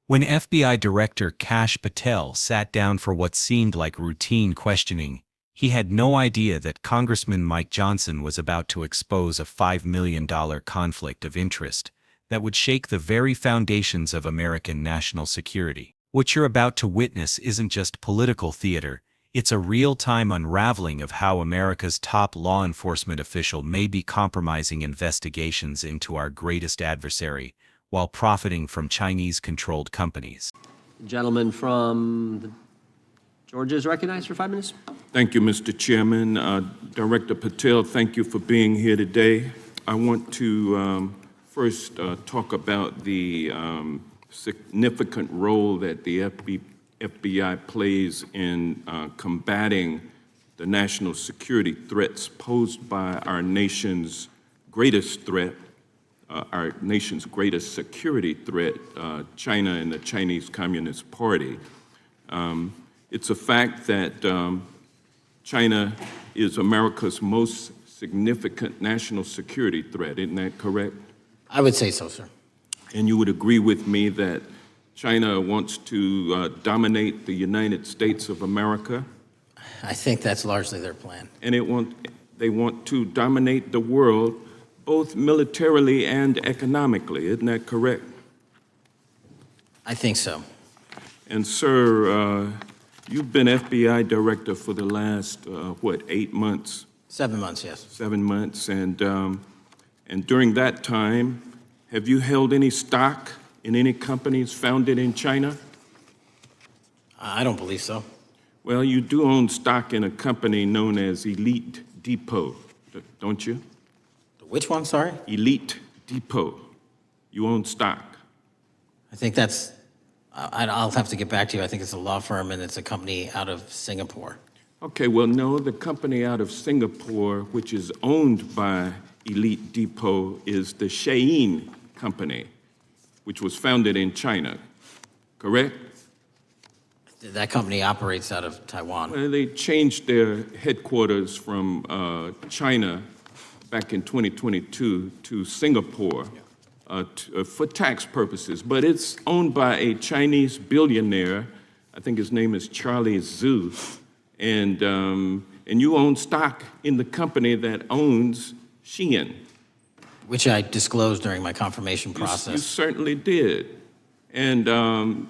When FBI Director Kash Patel sat down for what seemed like routine questioning, he had no idea that Congressman Mike Johnson was about to expose a $5 million conflict of interest that would shake the very foundations of American national security. What you're about to witness isn't just political theater, it's a real-time unraveling of how America's top law enforcement official may be compromising investigations into our greatest adversary, while profiting from Chinese-controlled companies. The gentleman from Georgia is recognized for 5 minutes. Thank you, Mr. Chairman. Director Patel, thank you for being here today. I want to first talk about the significant role that the FBI plays in combating the national security threats posed by our nation's greatest threat, our nation's greatest security threat, China and the Chinese Communist Party. It's a fact that China is America's most significant national security threat, isn't that correct? I would say so, sir. And you would agree with me that China wants to dominate the United States of America? I think that's largely their plan. And they want to dominate the world, both militarily and economically, isn't that correct? I think so. And sir, you've been FBI director for the last, 8 months? 7 months, yes. 7 months, and during that time, have you held any stock in any companies founded in China? I don't believe so. Well, you do own stock in a company known as Elite Depot, don't you? Which one, sorry? Elite Depot. You own stock. I think that's, I'll have to get back to you. I think it's a law firm and it's a company out of Singapore. Okay, well, no, the company out of Singapore, which is owned by Elite Depot, is the Shein Company, which was founded in China, correct? That company operates out of Taiwan. Well, they changed their headquarters from China back in 2022 to Singapore for tax purposes, but it's owned by a Chinese billionaire. I think his name is Charlie Zhu, and you own stock in the company that owns Shein. Which I disclosed during my confirmation process. You certainly did. And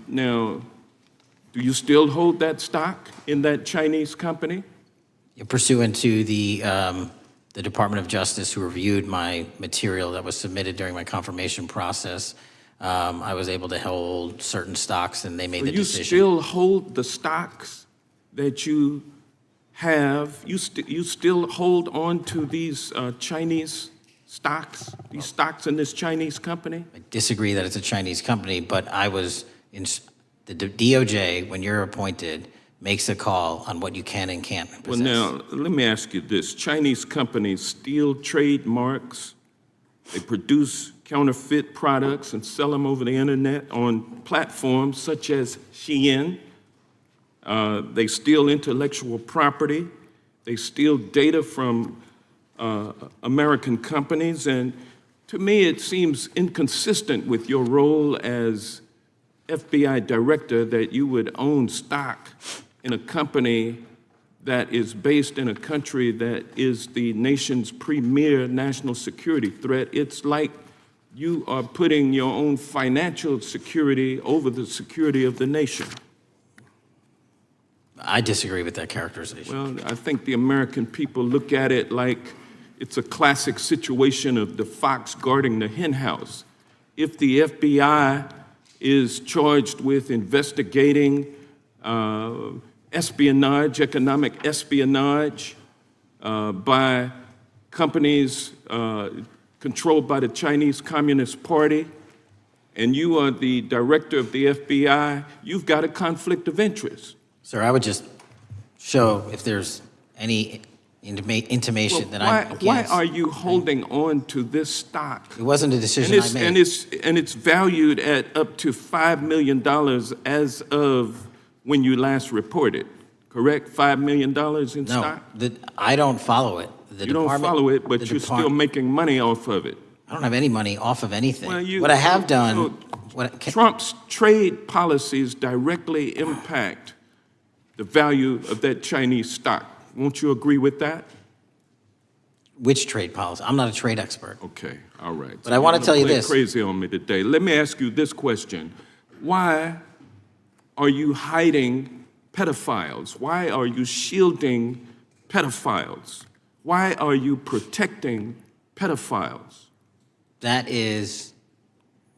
now, do you still hold that stock in that Chinese company? Pursuant to the Department of Justice, who reviewed my material that was submitted during my confirmation process, I was able to hold certain stocks, and they made the decision. You still hold the stocks that you have? You still hold on to these Chinese stocks, these stocks in this Chinese company? I disagree that it's a Chinese company, but I was in the DOJ, when you're appointed, makes a call on what you can and can't possess. Well, now, let me ask you this. Chinese companies steal trademarks, they produce counterfeit products and sell them over the internet on platforms such as Shein. They steal intellectual property. They steal data from American companies, and to me it seems inconsistent with your role as FBI director that you would own stock in a company that is based in a country that is the nation's premier national security threat. It's like you are putting your own financial security over the security of the nation. I disagree with that characterization. Well, I think the American people look at it like it's a classic situation of the fox guarding the hen house. If the FBI is charged with investigating espionage, economic espionage by companies controlled by the Chinese Communist Party, and you are the director of the FBI, you've got a conflict of interest. Sir, I would just show if there's any intimation that I'm against. Why are you holding on to this stock? It wasn't a decision I made. And it's valued at up to $5 million as of when you last reported, correct? $5 million in stock? No, I don't follow it. You don't follow it, but you're still making money off of it. I don't have any money off of anything. Well, what I have done, Trump's trade policies directly impact the value of that Chinese stock. Won't you agree with that? Which trade policy? I'm not a trade expert. Okay, all right. But I want to tell you this. Crazy on me today. Let me ask you this question. Why are you hiding pedophiles? Why are you shielding pedophiles? Why are you protecting pedophiles? That is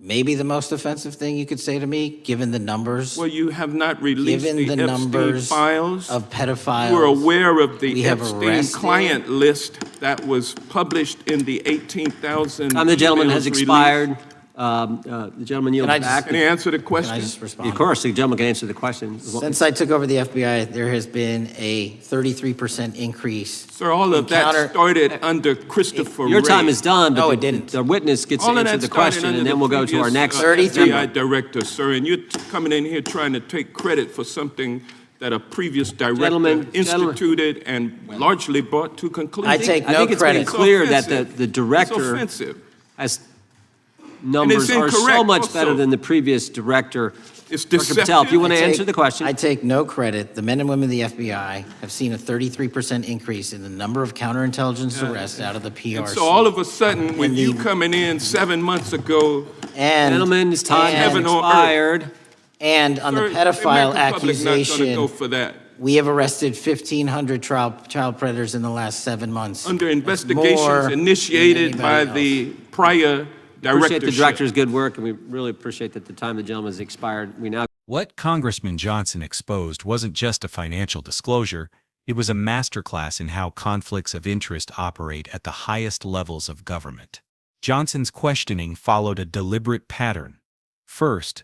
maybe the most offensive thing you could say to me, given the numbers. Well, you have not released Given the the Epstein numbers files. of pedophiles. You are aware of the we have Epstein arrested- client list that was published in the 18,000 The gentleman has emails released? expired. The gentleman yields I just- back. Can he answer the Can question? I just respond? Of course, the gentleman can answer the question. Since I took over the FBI, there has been a 33% increase. Sir, all of that Encounter- started under Christopher Your time Ray. is done, but No, it didn't. the witness gets All to of answer that the started question, under and then the we'll go to our previous, next. 33 FBI director, sir, and you're coming in here trying to take credit for something that a previous director Gentlemen, instituted and largely brought to conclusion. I take I no think it's pretty credit. clear that offensive. the It's director offensive. has numbers are so incorrect much also. better than the previous director. It's Dr. Patel, if you want to I take- answer the question. I take no credit. The men and women of the FBI have seen a 33% increase in the number of counterintelligence arrests out of the PRC. So all of a sudden, with And you the- coming in 7 months ago, and, Gentlemen's time has Heaven on earth. expired. and on sir, the pedophile American public not gonna accusation, go for that. we have arrested 1,500 child predators in the last 7 months. Under That's investigations more than initiated by anybody the prior Appreciate the directorship. director's good work, and we really appreciate that the time of the gentleman has expired. We now What Congressman Johnson exposed wasn't just a financial disclosure, it was a masterclass in how conflicts of interest operate at the highest levels of government. Johnson's questioning followed a deliberate pattern. First,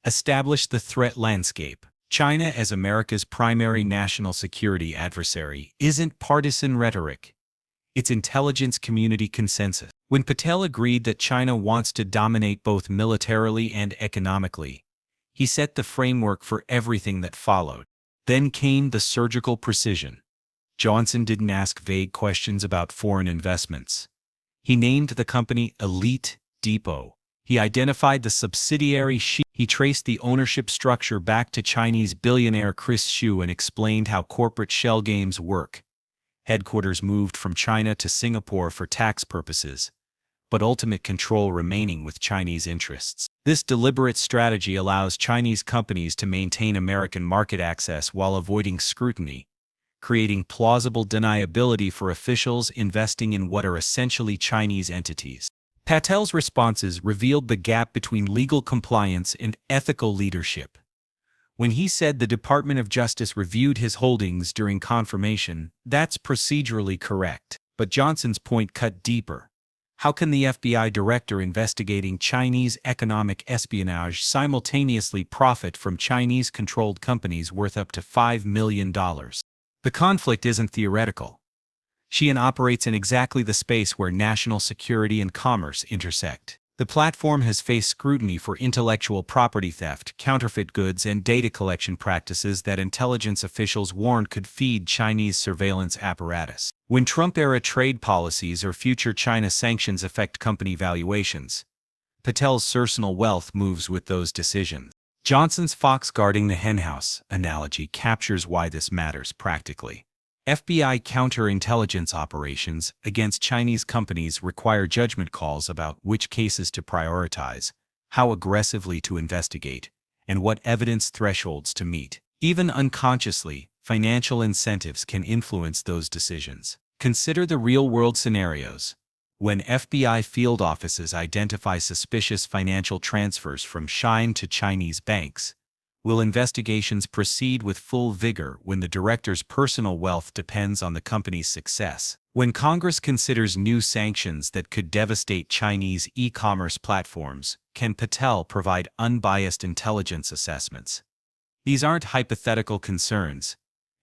establish the threat landscape. China as America's primary national security adversary isn't partisan rhetoric. It's intelligence community consensus. When Patel agreed that China wants to dominate both militarily and economically, he set the framework for everything that followed. Then came the surgical precision. Johnson didn't ask vague questions about foreign investments. He named the company Elite Depot. He identified the subsidiary He traced the ownership structure back to Chinese billionaire Chris Xu and explained how corporate shell games work. Headquarters moved from China to Singapore for tax purposes, but ultimate control remaining with Chinese interests. This deliberate strategy allows Chinese companies to maintain American market access while avoiding scrutiny, creating plausible deniability for officials investing in what are essentially Chinese entities. Patel's responses revealed the gap between legal compliance and ethical leadership. When he said the Department of Justice reviewed his holdings during confirmation, that's procedurally correct. But Johnson's point cut deeper. How can the FBI director investigating Chinese economic espionage simultaneously profit from Chinese-controlled companies worth up to $5 million? The conflict isn't theoretical. Shein operates in exactly the space where national security and commerce intersect. The platform has faced scrutiny for intellectual property theft, counterfeit goods, and data collection practices that intelligence officials warned could feed Chinese surveillance apparatus. When Trump-era trade policies or future China sanctions affect company valuations, Patel's personal wealth moves with those decisions. Johnson's fox guarding the henhouse analogy captures why this matters practically. FBI counterintelligence operations against Chinese companies require judgment calls about which cases to prioritize, how aggressively to investigate, and what evidence thresholds to meet. Even unconsciously, financial incentives can influence those decisions. Consider the real-world scenarios. When FBI field offices identify suspicious financial transfers from Shein to Chinese banks, will investigations proceed with full vigor when the director's personal wealth depends on the company's success? When Congress considers new sanctions that could devastate Chinese e-commerce platforms, can Patel provide unbiased intelligence assessments? These aren't hypothetical concerns.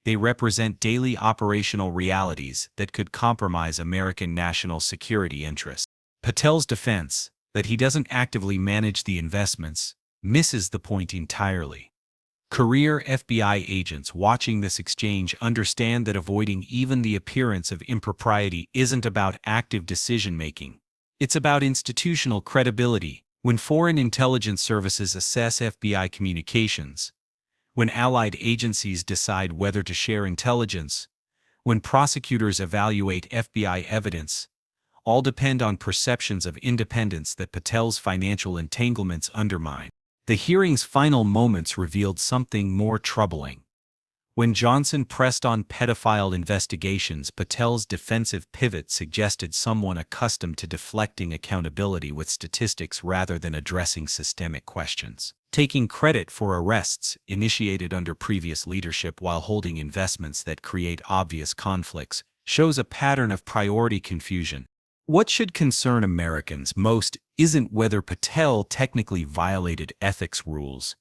They represent daily operational realities that could compromise American national security interests. Patel's defense, that he doesn't actively manage the investments, misses the point entirely. Career FBI agents watching this exchange understand that avoiding even the appearance of impropriety isn't about active decision-making. It's about institutional credibility, When foreign intelligence services assess FBI communications, when allied agencies decide whether to share intelligence, when prosecutors evaluate FBI evidence, all depend on perceptions of independence that Patel's financial entanglements undermine. The hearing's final moments revealed something more troubling. When Johnson pressed on pedophile investigations, Patel's defensive pivot suggested someone accustomed to deflecting accountability with statistics rather than addressing systemic questions. Taking credit for arrests initiated under previous leadership while holding investments that create obvious conflicts shows a pattern of priority confusion. What should concern Americans most isn't whether Patel technically violated ethics rules.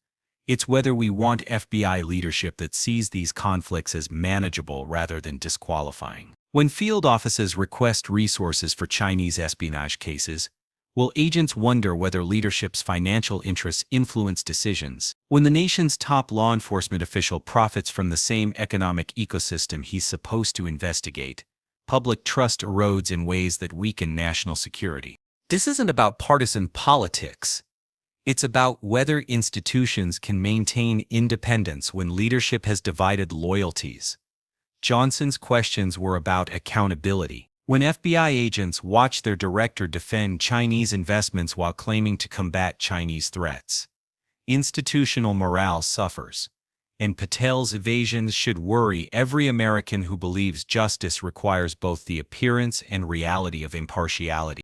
It's whether we want FBI leadership that sees these conflicts as manageable rather than disqualifying. When field offices request resources for Chinese espionage cases, will agents wonder whether leadership's financial interests influence decisions? When the nation's top law enforcement official profits from the same economic ecosystem he's supposed to investigate, public trust erodes in ways that weaken national security. This isn't about partisan politics. It's about whether institutions can maintain independence when leadership has divided loyalties. Johnson's questions were about accountability. When FBI agents watch their director defend Chinese investments while claiming to combat Chinese threats, institutional morale suffers, and Patel's evasions should worry every American who believes justice requires both the appearance and reality of impartiality.